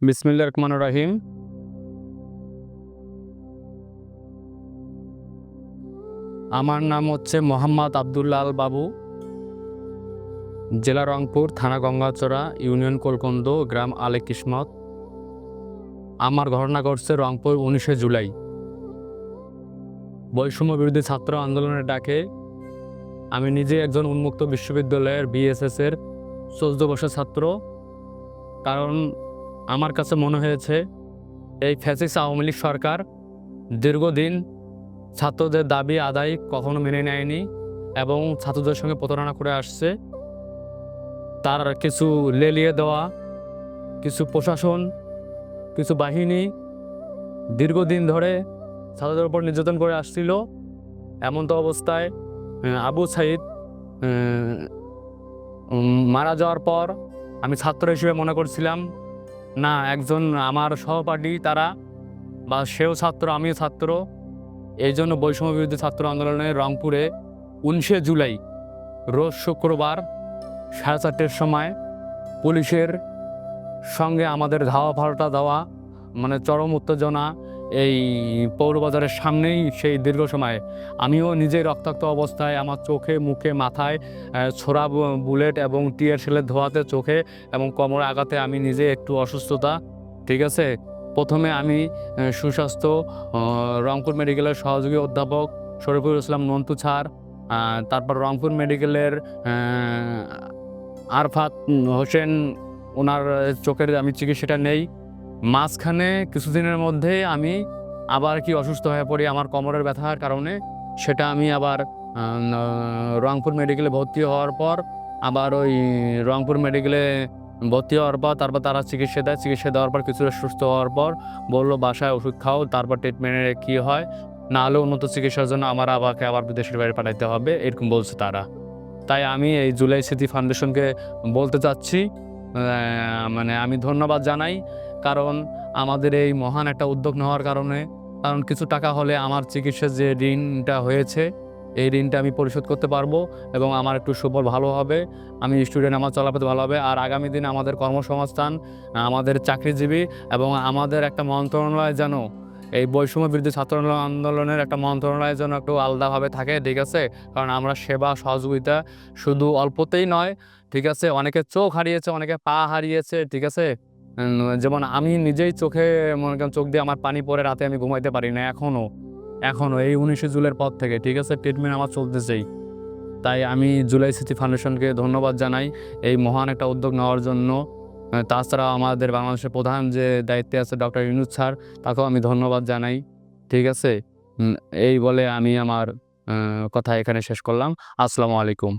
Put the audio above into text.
বিসমিল্লাহির রহমানির রহিম। আমার নাম হচ্ছে মোহাম্মদ আবদুল্লাহ আল বাবু, জেলা রংপুর, থানা গঙ্গাচড়া, ইউনিয়ন কোলকন্দ, গ্রাম আলে কিসমত। আমার ঘটনা ঘটছে রংপুর 19শে জুলাই। বৈষম্য বিরোধী ছাত্র আন্দোলনের ডাকে আমি নিজে একজন উন্মুক্ত বিশ্ববিদ্যালয়ের বিএসএস-এর 14 বর্ষের ছাত্র। কারণ আমার কাছে মনে হয়েছে এই ফ্যাসিস্ট আওয়ামী লীগ সরকার দীর্ঘদিন ছাত্রদের দাবি আদায় কখনো মেনে নেয়নি এবং ছাত্রদের সঙ্গে প্রতারণা করে আসছে। তার কিছু লেলিয়ে দেওয়া কিছু প্রশাসন, কিছু বাহিনী দীর্ঘদিন ধরে ছাত্রদের উপর নির্যাতন করে আসছিল। এমন তো অবস্থায় আবু সাইদ মারা যাওয়ার পর আমি ছাত্র হিসেবে মনে করছিলাম, না, একজন আমার সহপাঠী তারা, বা সেও ছাত্র আমিও ছাত্র। এই জন্য বৈষম্য বিরোধী ছাত্র আন্দোলনে রংপুরে 19শে জুলাই রোজ শুক্রবার 4:30টার সময় পুলিশের সঙ্গে আমাদের ধাওয়া পাল্টা দেওয়া, মানে চরম উত্তেজনা এই পৌরবাজারের সামনেই। সেই দীর্ঘ সময় আমিও নিজেই রক্তাক্ত অবস্থায়, আমার চোখে মুখে মাথায় ছোড়া বুলেট এবং টিয়ার সেলের ধোয়াতে চোখে এবং কোমরে আঘাতে আমি নিজে একটু অসুস্থতা, ঠিক আছে। প্রথমে আমি সুস্বাস্থ্য রংপুর মেডিকেলের সহযোগী অধ্যাপক শরীফুল ইসলাম নন্তু স্যার, তারপর রংপুর মেডিকেলের আরফাত হোসেন, ওনার চোখের আমি চিকিৎসাটা নেই। মাঝখানে কিছুদিনের মধ্যে আমি আবার অসুস্থ হয়ে পড়ি আমার কোমরের ব্যথার কারণে। সেটা আমি আবার রংপুর মেডিকেলে ভর্তি হওয়ার পর, আবার ওই রংপুর মেডিকেলে ভর্তি হওয়ার পর তারপর তারা চিকিৎসা দেয়। চিকিৎসা দেওয়ার পর কিছুটা সুস্থ হওয়ার পর বললো বাসায় ওষুধ খাও, তারপর ট্রিটমেন্টের কী হয়, না হলে উন্নত চিকিৎসার জন্য আমাকে আবার বিদেশের বাইরে পাঠাতে হবে, এরকম বলছে তারা। তাই আমি এই জুলাই স্মৃতি ফাউন্ডেশনকে বলতে চাচ্ছি, মানে আমি ধন্যবাদ জানাই। কারণ আমাদের এই মহান একটা উদ্যোগ নেওয়ার কারণে, কারণ কিছু টাকা হলে আমার চিকিৎসার যে ঋণটা হয়েছে এই ঋণটা আমি পরিশোধ করতে পারবো এবং আমার একটু সুফল ভালো হবে, আমি স্টুডেন্ট, আমার চলাফেরা ভালো হবে। আর আগামী দিন আমাদের কর্মসংস্থান, আমাদের চাকরিজীবী এবং আমাদের একটা মন্ত্রণালয় যেন এই বৈষম্য বিরোধী ছাত্র আন্দোলনের একটা মন্ত্রণালয় যেন একটু আলাদাভাবে থাকে, ঠিক আছে। কারণ আমরা সেবা সহযোগিতা শুধু অল্পতেই নয়, ঠিক আছে। অনেকে চোখ হারিয়েছে, অনেকে পা হারিয়েছে, ঠিক আছে। যেমন আমি নিজেই চোখে মনে করেন চোখ দিয়ে আমার পানি পড়ে, রাতে আমি ঘুমাইতে পারি না এখনও এই 19শে জুলাইয়ের পর থেকে, ঠিক আছে। ট্রিটমেন্ট আমার চলতেছেই। তাই আমি জুলাই স্মৃতি ফাউন্ডেশনকে ধন্যবাদ জানাই এই মহান একটা উদ্যোগ নেওয়ার জন্য। তাছাড়া আমাদের বাংলাদেশের প্রধান যে দায়িত্বে আছে ডক্টর ইউনূস স্যার, তাকেও আমি ধন্যবাদ জানাই, ঠিক আছে। এই বলে আমি আমার কথা এখানে শেষ করলাম। আসসালামু আলাইকুম।